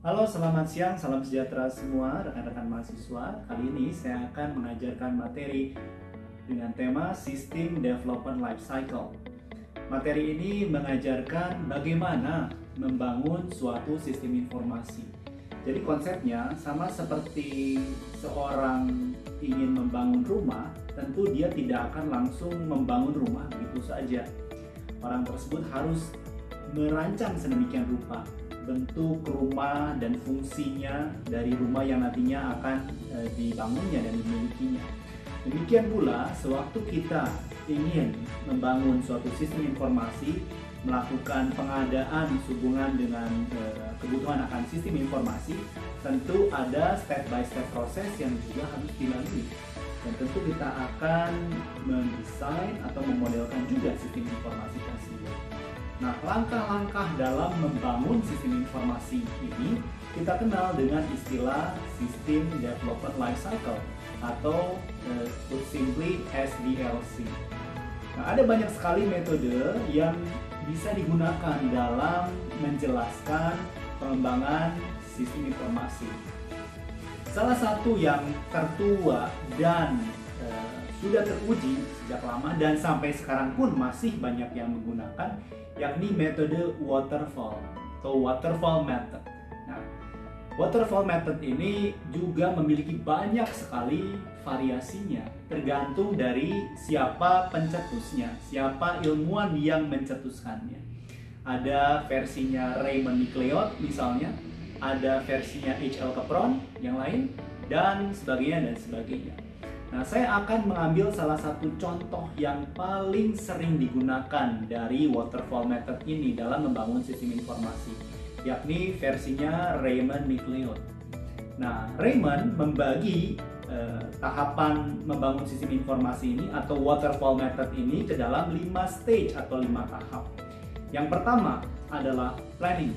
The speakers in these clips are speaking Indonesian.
Halo, selamat siang, salam sejahtera semua rekan-rekan mahasiswa. Kali ini saya akan mengajarkan materi dengan tema System Development Life Cycle. Materi ini mengajarkan bagaimana membangun suatu sistem informasi. Jadi konsepnya sama seperti seorang ingin membangun rumah, tentu dia tidak akan langsung membangun rumah begitu saja. Orang tersebut harus merancang sedemikian rupa bentuk rumah dan fungsinya dari rumah yang nantinya akan dibangunnya dan dimilikinya. Demikian pula sewaktu kita ingin membangun suatu sistem informasi, melakukan pengadaan sehubungan dengan kebutuhan akan sistem informasi, tentu ada step by step proses yang juga harus dilalui. Dan tentu kita akan mendesain atau memodelkan juga sistem informasi tersebut. Nah, langkah-langkah dalam membangun sistem informasi ini kita kenal dengan istilah System Development Life Cycle atau put simply SDLC. Nah, ada banyak sekali metode yang bisa digunakan dalam menjelaskan pengembangan sistem informasi. Salah satu yang tertua dan sudah teruji sejak lama dan sampai sekarang pun masih banyak yang menggunakan, yakni metode waterfall atau waterfall method. Nah, waterfall method ini juga memiliki banyak sekali variasinya, tergantung dari siapa pencetusnya, siapa ilmuwan yang mencetuskannya. Ada versinya Raymond MacLeod misalnya, ada versinya H.L. Capron yang lain, dan sebagainya dan sebagainya. Nah, saya akan mengambil salah satu contoh yang paling sering digunakan dari waterfall method ini dalam membangun sistem informasi, yakni versinya Raymond MacLeod. Nah, Raymond membagi tahapan membangun sistem informasi ini atau waterfall method ini ke dalam 5 stage atau 5 tahap. Yang pertama adalah planning,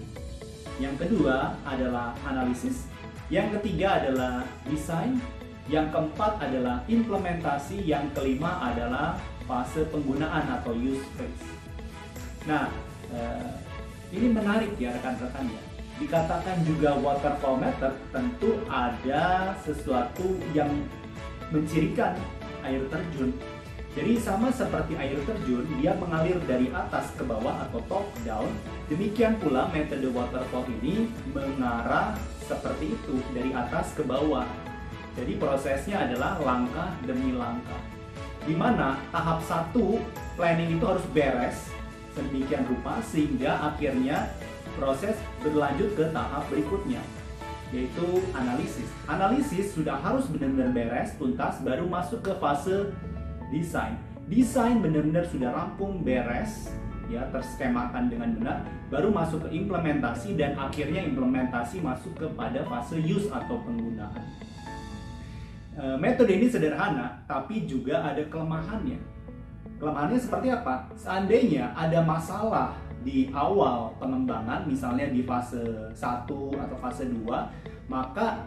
yang kedua adalah analisis, yang ketiga adalah design, yang keempat adalah implementasi, yang kelima adalah fase penggunaan atau use phase. Nah, ini menarik ya rekan-rekan ya. Dikatakan juga waterfall method, tentu ada sesuatu yang mencirikan air terjun. Jadi sama seperti air terjun, dia mengalir dari atas ke bawah atau top down. Demikian pula metode waterfall ini mengarah seperti itu, dari atas ke bawah. Jadi prosesnya adalah langkah demi langkah, di mana tahap 1 planning itu harus beres sedemikian rupa sehingga akhirnya proses berlanjut ke tahap berikutnya, yaitu analisis. Analisis sudah harus benar-benar beres, tuntas, baru masuk ke fase desain. Desain benar-benar sudah rampung, beres, ya, terskemakan dengan benar, baru masuk ke implementasi, dan akhirnya implementasi masuk kepada fase use atau penggunaan. Metode ini sederhana, tapi juga ada kelemahannya. Kelemahannya seperti apa? Seandainya ada masalah di awal pengembangan, misalnya di fase 1 atau fase 2, maka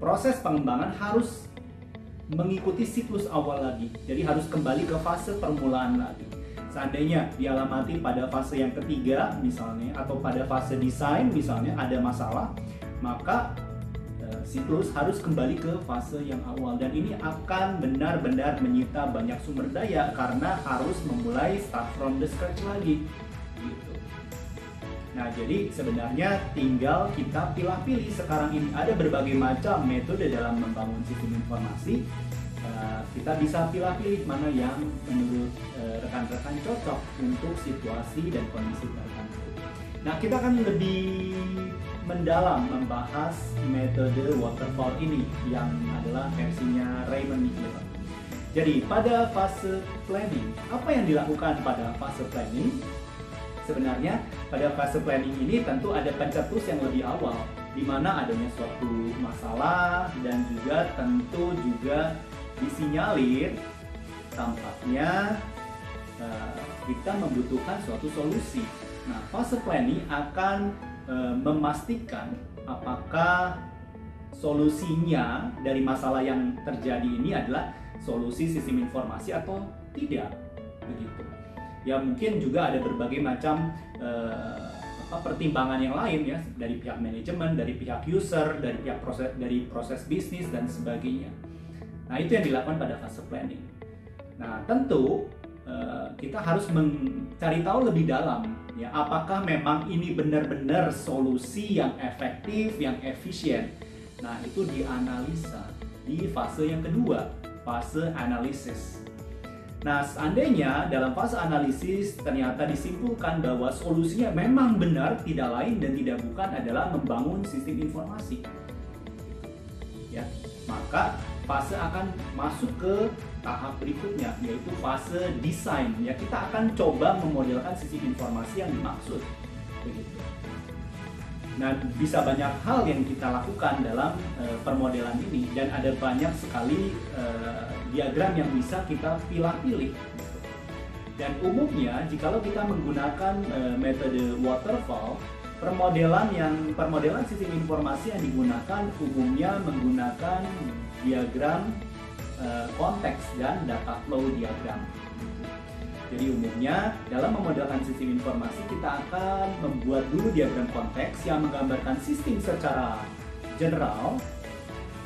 proses pengembangan harus mengikuti siklus awal lagi. Jadi harus kembali ke fase permulaan lagi. Seandainya dialamati pada fase yang ketiga misalnya, atau pada fase desain misalnya ada masalah, maka siklus harus kembali ke fase yang awal, dan ini akan benar-benar menyita banyak sumber daya karena harus memulai start from the scratch lagi gitu. Nah, jadi sebenarnya tinggal kita pilih-pilih. Sekarang ini ada berbagai macam metode dalam membangun sistem informasi. Kita bisa pilih-pilih mana yang menurut rekan-rekan cocok untuk situasi dan kondisi tertentu. Nah, kita akan lebih mendalam membahas metode waterfall ini yang adalah versinya Raymond MacLeod. Jadi, pada fase planning, apa yang dilakukan pada fase planning? Sebenarnya, pada fase planning ini tentu ada pencetus yang lebih awal, di mana adanya suatu masalah dan juga tentu juga disinyalir tampaknya kita membutuhkan suatu solusi. Nah, fase planning akan memastikan apakah solusinya dari masalah yang terjadi ini adalah solusi sistem informasi atau tidak, begitu. Ya, mungkin juga ada berbagai macam pertimbangan yang lain ya, dari pihak manajemen, dari pihak user, dari pihak proses bisnis dan sebagainya. Nah, itu yang dilakukan pada fase planning. Nah, tentu kita harus mencari tahu lebih dalam ya, apakah memang ini benar-benar solusi yang efektif, yang efisien. Nah, itu dianalisa di fase yang kedua, fase analisis. Nah, seandainya dalam fase analisis ternyata disimpulkan bahwa solusinya memang benar, tidak lain dan tidak bukan adalah membangun sistem informasi, ya, maka fase akan masuk ke tahap berikutnya, yaitu fase desain. Ya, kita akan coba memodelkan sistem informasi yang dimaksud, begitu. Nah, bisa banyak hal yang kita lakukan dalam permodelan ini, dan ada banyak sekali diagram yang bisa kita pilih-pilih. Dan umumnya, jikalau kita menggunakan metode waterfall, permodelan sistem informasi yang digunakan umumnya menggunakan diagram konteks dan data flow diagram. Jadi umumnya dalam memodelkan sistem informasi kita akan membuat dulu diagram konteks yang menggambarkan sistem secara general,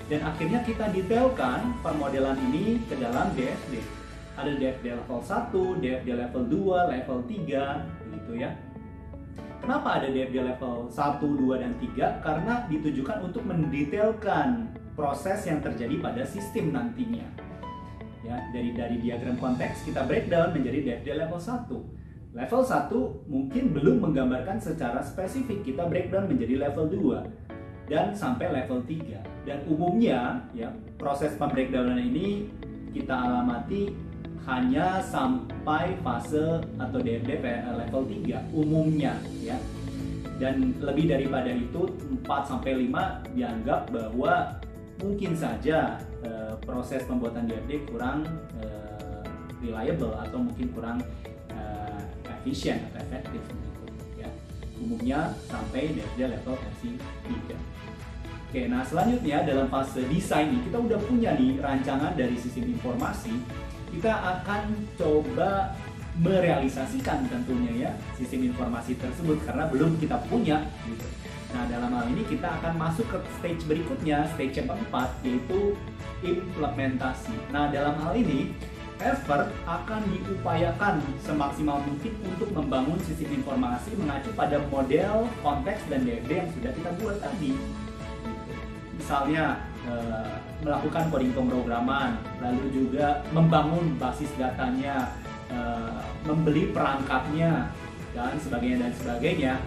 dan akhirnya kita detailkan permodelan ini ke dalam DFD. Ada DFD level 1, DFD level 2, level 3, begitu ya. Kenapa ada DFD level 1, 2, dan 3? Karena ditujukan untuk mendetailkan proses yang terjadi pada sistem nantinya. Ya, dari diagram konteks kita breakdown menjadi DFD level 1. Level 1 mungkin belum menggambarkan secara spesifik, kita breakdown menjadi level 2 dan sampai level 3. Dan umumnya ya, proses pembreakdownan ini kita alamati hanya sampai fase atau DFD level 3 umumnya ya. Dan lebih daripada itu 4 sampai 5 dianggap bahwa mungkin saja proses pembuatan DFD kurang reliable atau mungkin kurang efisien atau efektif gitu, ya. Umumnya sampai DFD level versi 3. Oke, nah selanjutnya dalam fase desain ini kita udah punya nih rancangan dari sistem informasi. Kita akan coba merealisasikan tentunya ya sistem informasi tersebut karena belum kita punya gitu. Nah, dalam hal ini kita akan masuk ke stage berikutnya, stage yang keempat, yaitu implementasi. Nah, dalam hal ini, effort akan diupayakan semaksimal mungkin untuk membangun sistem informasi mengacu pada model, konteks, dan DFD yang sudah kita buat tadi. Misalnya, melakukan coding pemrograman, lalu juga membangun basis datanya, membeli perangkatnya, dan sebagainya.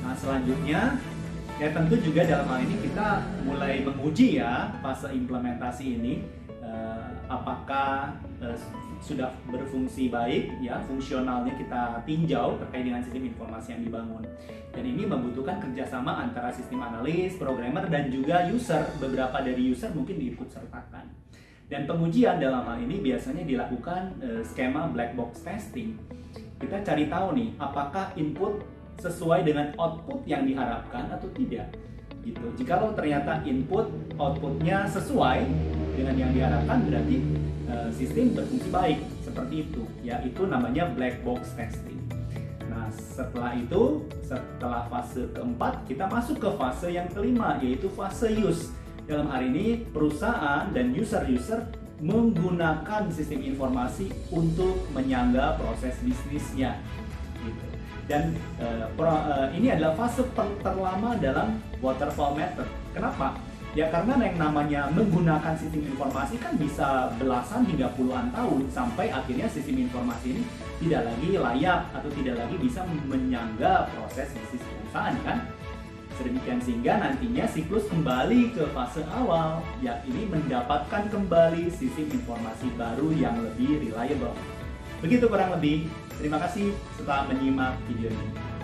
Nah, selanjutnya ya tentu juga dalam hal ini kita mulai menguji ya fase implementasi ini, apakah sudah berfungsi baik ya, fungsionalnya kita tinjau terkait dengan sistem informasi yang dibangun. Dan ini membutuhkan kerjasama antara sistem analis, programmer, dan juga user. Beberapa dari user mungkin diikut sertakan. Dan pengujian dalam hal ini biasanya dilakukan skema black box testing. Kita cari tahu nih apakah input sesuai dengan output yang diharapkan atau tidak gitu. Jikalau ternyata outputnya sesuai dengan yang diharapkan, berarti sistem berfungsi baik, seperti itu ya, itu namanya black box testing. Nah, setelah fase keempat kita masuk ke fase yang kelima, yaitu fase use. Dalam hari ini perusahaan dan user menggunakan sistem informasi untuk menyangga proses bisnisnya gitu. Dan ini adalah fase terlama dalam waterfall method. Kenapa? Ya karena yang namanya menggunakan sistem informasi kan bisa belasan hingga puluhan tahun sampai akhirnya sistem informasi ini tidak lagi layak atau tidak lagi bisa menyangga proses bisnis perusahaan kan. Sedemikian sehingga nantinya siklus kembali ke fase awal, yakni mendapatkan kembali sistem informasi baru yang lebih reliable. Begitu kurang lebih. Terima kasih setelah menyimak video ini.